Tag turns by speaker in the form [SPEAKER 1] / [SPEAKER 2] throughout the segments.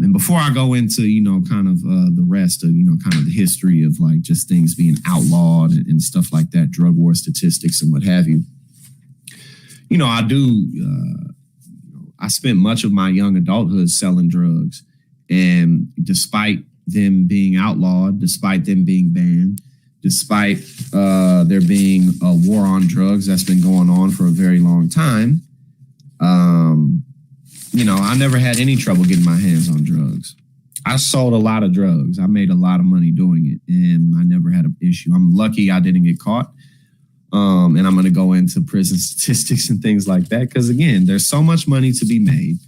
[SPEAKER 1] And before I go into, kind of the rest of, kind of the history of like just things being outlawed and stuff like that, drug war statistics and what have you, I spent much of my young adulthood selling drugs. And despite them being outlawed, despite them being banned, despite there being a war on drugs that's been going on for a very long time, I never had any trouble getting my hands on drugs. I sold a lot of drugs. I made a lot of money doing it, and I never had an issue. I'm lucky I didn't get caught. And I'm going to go into prison statistics and things like that because, again, there's so much money to be made.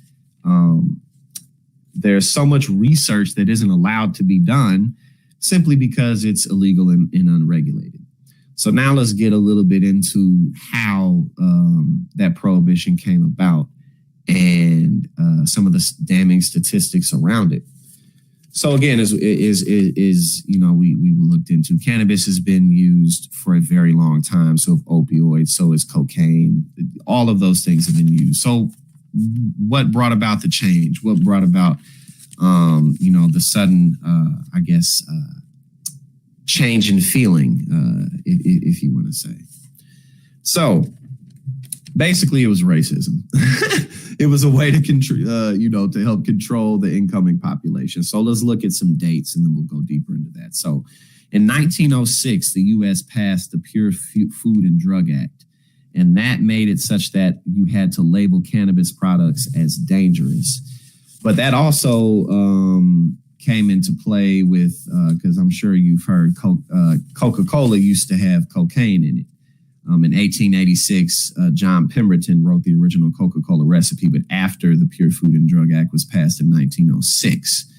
[SPEAKER 1] There's so much research that isn't allowed to be done simply because it's illegal and unregulated. So now let's get a little bit into how that prohibition came about and some of the damning statistics around it. So again, we looked into, cannabis has been used for a very long time. So have opioids, so is cocaine. All of those things have been used. So what brought about the change? What brought about, the sudden, change in feeling, if you want to say. So basically, it was racism. It was a way to to help control the incoming population. So let's look at some dates, and then we'll go deeper into that. So, in 1906, the U.S. passed the Pure Food and Drug Act, and that made it such that you had to label cannabis products as dangerous. But that also came into play with, because I'm sure you've heard Coca-Cola used to have cocaine in it. In 1886, John Pemberton wrote the original Coca-Cola recipe, but after the Pure Food and Drug Act was passed in 1906,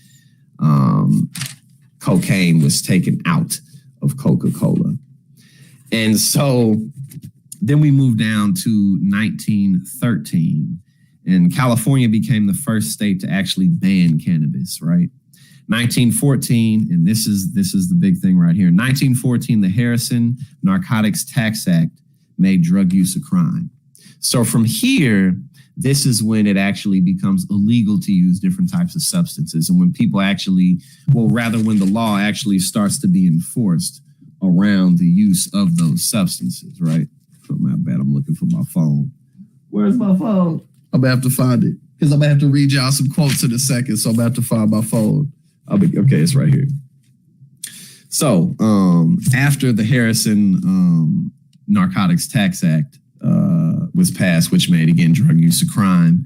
[SPEAKER 1] cocaine was taken out of Coca-Cola. And so then we moved down to 1913, and California became the first state to actually ban cannabis, right? 1914, and this is the big thing right here. In 1914, the Harrison Narcotics Tax Act made drug use a crime. So from here, this is when it actually becomes illegal to use different types of substances. And when people when the law actually starts to be enforced around the use of those substances, right? Oh, my bad, I'm looking for my phone. Where's my phone? I'm gonna have to find it because I'm gonna have to read y'all some quotes in a second. So I'm gonna have to find my phone. Okay, it's right here. So after the Harrison Narcotics Tax Act was passed, which made, again, drug use a crime,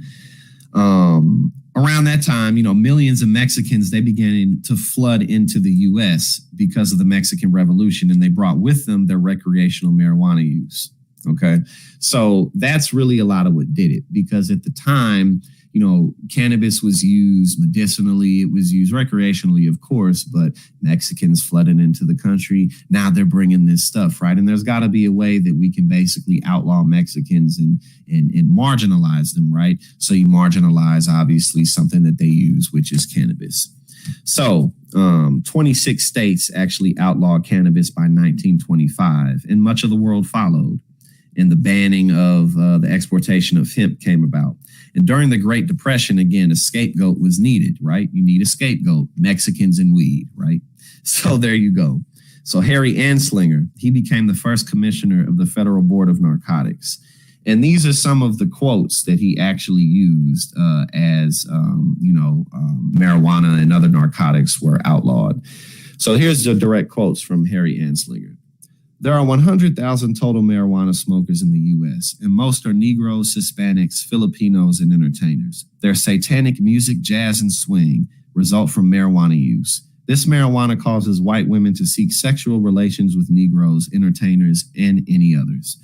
[SPEAKER 1] around that time, millions of Mexicans, they began to flood into the U.S. because of the Mexican Revolution, and they brought with them their recreational marijuana use. Okay, so that's really a lot of what did it, because at the time, cannabis was used medicinally. It was used recreationally, of course, but Mexicans flooded into the country. Now they're bringing this stuff, right? And there's got to be a way that we can basically outlaw Mexicans and marginalize them, right? So you marginalize, obviously, something that they use, which is cannabis. So 26 states actually outlawed cannabis by 1925, and much of the world followed. And the banning of the exportation of hemp came about. And during the Great Depression, again, a scapegoat was needed, right? You need a scapegoat, Mexicans and weed, right? So there you go. So Harry Anslinger, he became the first commissioner of the Federal Board of Narcotics. And these are some of the quotes that he actually used as marijuana and other narcotics were outlawed. So here's the direct quotes from Harry Anslinger. There are 100,000 total marijuana smokers in the U.S., and most are Negroes, Hispanics, Filipinos, and entertainers. Their satanic music, jazz, and swing result from marijuana use. This marijuana causes white women to seek sexual relations with Negroes, entertainers, and any others.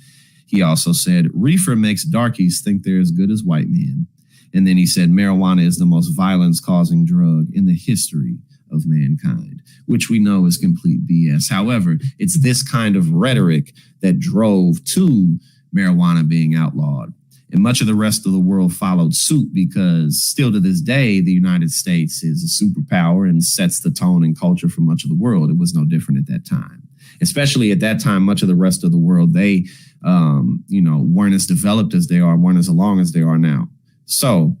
[SPEAKER 1] He also said, reefer makes darkies think they're as good as white men. And then he said, marijuana is the most violence-causing drug in the history of mankind, which we know is complete BS. However, it's this kind of rhetoric that drove to marijuana being outlawed. And much of the rest of the world followed suit because still to this day, the United States is a superpower and sets the tone and culture for much of the world. It was no different at that time. Especially at that time, much of the rest of the world, they, weren't as developed as they are, weren't as long as they are now. So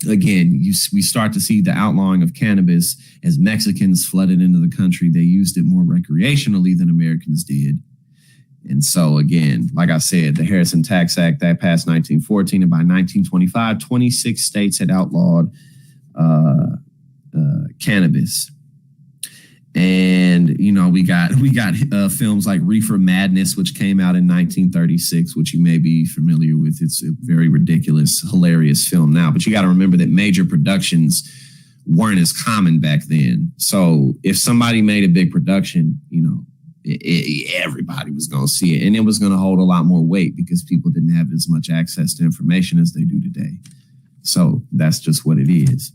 [SPEAKER 1] again, we start to see the outlawing of cannabis as Mexicans flooded into the country. They used it more recreationally than Americans did. And so, again, like I said, the Harrison Tax Act that passed 1914, and by 1925, 26 states had outlawed cannabis. And, you know, we got films like Reefer Madness, which came out in 1936, which you may be familiar with. It's a very ridiculous, hilarious film now. But you got to remember that major productions weren't as common back then. So if somebody made a big production, you know, everybody was going to see it. And it was going to hold a lot more weight because people didn't have as much access to information as they do today. So that's just what it is.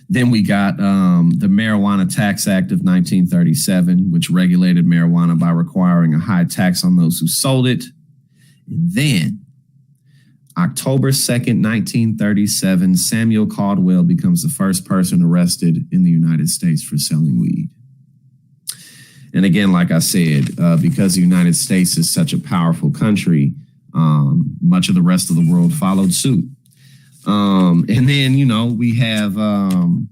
[SPEAKER 1] Then we got the Marijuana Tax Act of 1937, which regulated marijuana by requiring a high tax on those who sold it. And then October 2nd, 1937, Samuel Caldwell becomes the first person arrested in the United States for selling weed. And again, like I said, because the United States is such a powerful country, much of the rest of the world followed suit. And then, you know, we have, and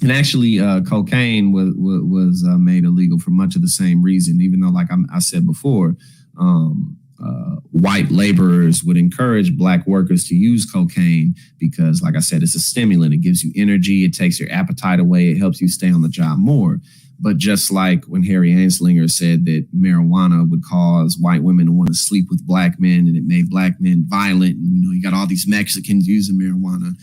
[SPEAKER 1] actually cocaine was made illegal for much of the same reason, even though, like I said before, white laborers would encourage black workers to use cocaine because, like I said, it's a stimulant. It gives you energy. It takes your appetite away. It helps you stay on the job more. But just like when Harry Anslinger said that marijuana would cause white women to want to sleep with black men and it made black men violent, and, you know, you got all these Mexicans using marijuana,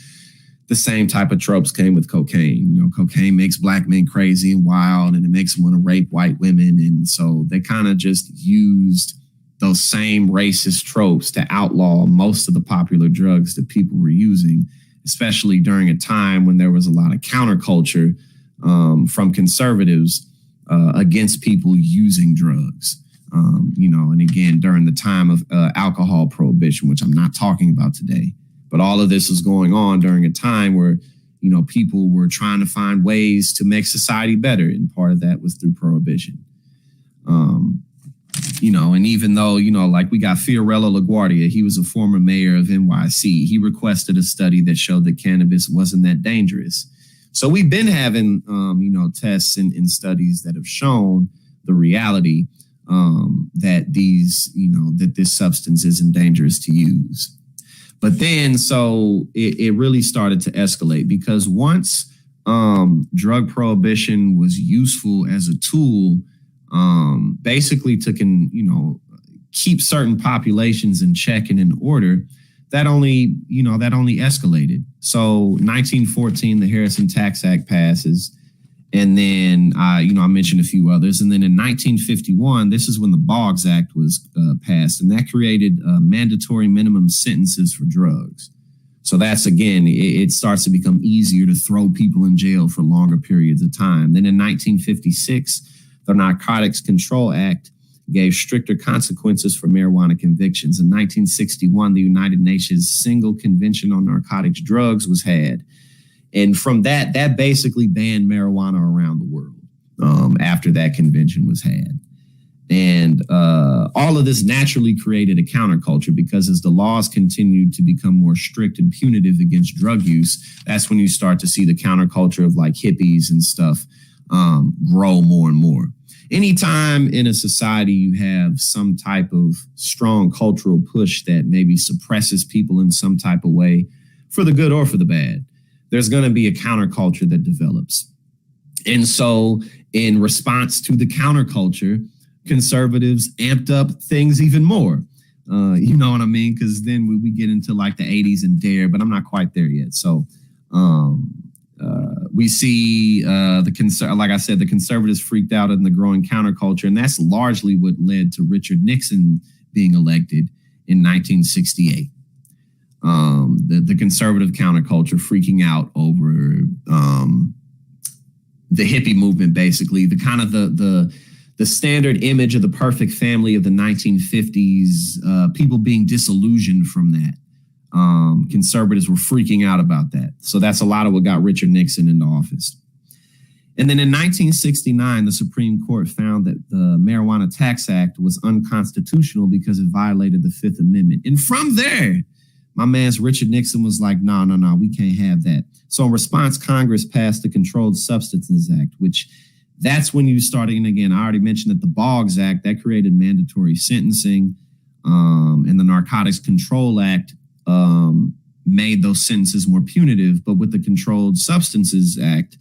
[SPEAKER 1] the same type of tropes came with cocaine. You know, cocaine makes black men crazy and wild, and it makes them want to rape white women. And so they kind of just used those same racist tropes to outlaw most of the popular drugs that people were using, especially during a time when there was a lot of counterculture from conservatives against people using drugs, you know, and again, during the time of alcohol prohibition, which I'm not talking about today, but all of this was going on during a time where, you know, people were trying to find ways to make society better. And part of that was through prohibition. You know, and even though, you know, like we got Fiorello LaGuardia, he was a former mayor of NYC. He requested a study that showed that cannabis wasn't that dangerous. So we've been having, you know, tests and studies that have shown the reality that these, you know, that this substance isn't dangerous to use. But then, so it really started to escalate because once drug prohibition was useful as a tool, basically to keep certain populations in check and in order, that only escalated. So 1914, the Harrison Tax Act passes. And then, I mentioned a few others. And then in 1951, this is when the Boggs Act was passed, and that created mandatory minimum sentences for drugs. So that's, again, it starts to become easier to throw people in jail for longer periods of time. Then in 1956, the Narcotics Control Act gave stricter consequences for marijuana convictions. In 1961, the United Nations Single Convention on Narcotics Drugs was had. And from that basically banned marijuana around the world after that convention was had. And all of this naturally created a counterculture because as the laws continued to become more strict and punitive against drug use, that's when you start to see the counterculture of like hippies and stuff grow more and more. Anytime in a society you have some type of strong cultural push that maybe suppresses people in some type of way, for the good or for the bad, there's going to be a counterculture that develops. And so in response to the counterculture, conservatives amped up things even more. You know what I mean? Because then we get into like the 80s and DARE, but I'm not quite there yet. So we see like I said, the conservatives freaked out in the growing counterculture, and that's largely what led to Richard Nixon being elected in 1968. The conservative counterculture freaking out over the hippie movement, basically the kind of the standard image of the perfect family of the 1950s, people being disillusioned from that. Conservatives were freaking out about that. So that's a lot of what got Richard Nixon into office. And then in 1969, the Supreme Court found that the Marijuana Tax Act was unconstitutional because it violated the Fifth Amendment. And from there, my man's Richard Nixon was like, no, we can't have that. So in response, Congress passed the Controlled Substances Act, which that's when you started. And again, I already mentioned that the Boggs Act, that created mandatory sentencing, and the Narcotics Control Act made those sentences more punitive. But with the Controlled Substances Act,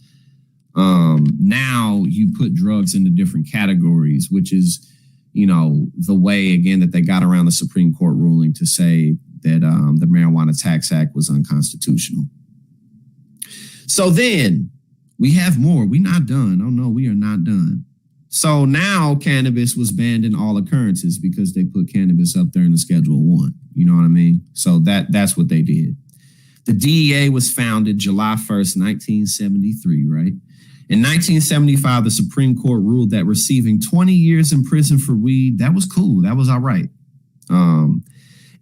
[SPEAKER 1] now you put drugs into different categories, which is, the way, again, that they got around the Supreme Court ruling to say that the Marijuana Tax Act was unconstitutional. So then we have more. We're not done. Oh, no, we are not done. So now cannabis was banned in all occurrences because they put cannabis up there in the Schedule 1. You know what I mean? So that's what they did. The DEA was founded July 1st, 1973, right? In 1975, the Supreme Court ruled that receiving 20 years in prison for weed, that was cool. That was all right.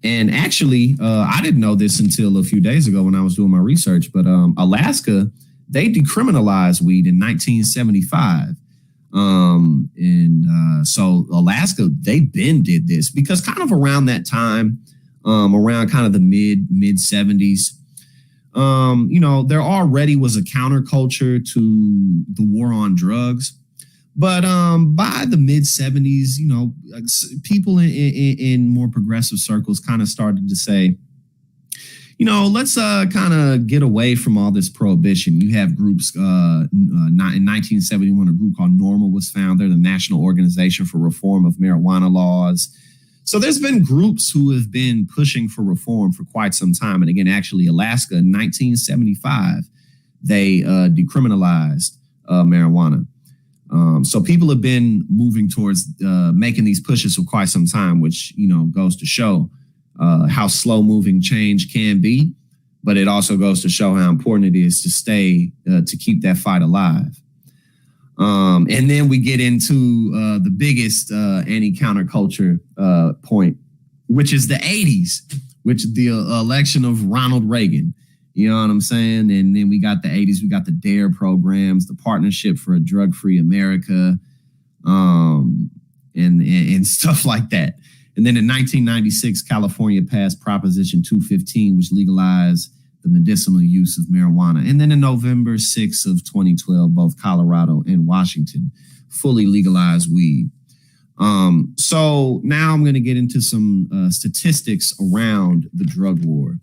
[SPEAKER 1] And actually, I didn't know this until a few days ago when I was doing my research, but Alaska, they decriminalized weed in 1975. So Alaska, they been did this because kind of around that time, around kind of the mid 70s, there already was a counterculture to the war on drugs. But by the mid 70s, people in more progressive circles kind of started to say, let's kind of get away from all this prohibition. You have groups, in 1971, a group called NORML was founded, the National Organization for Reform of Marijuana Laws. So there's been groups who have been pushing for reform for quite some time. And again, actually, Alaska in 1975, they decriminalized marijuana. So people have been moving towards making these pushes for quite some time, which, goes to show how slow moving change can be. But it also goes to show how important it is to stay, to keep that fight alive. And then we get into the biggest anti-counterculture point, which is the 80s, which is the election of Ronald Reagan. You know what I'm saying? And then we got the 80s, we got the DARE programs, the Partnership for a Drug-Free America, and stuff like that. And then in 1996, California passed Proposition 215, which legalized the medicinal use of marijuana. And then in November 6th of 2012, both Colorado and Washington fully legalized weed. So now I'm going to get into some statistics around the drug war.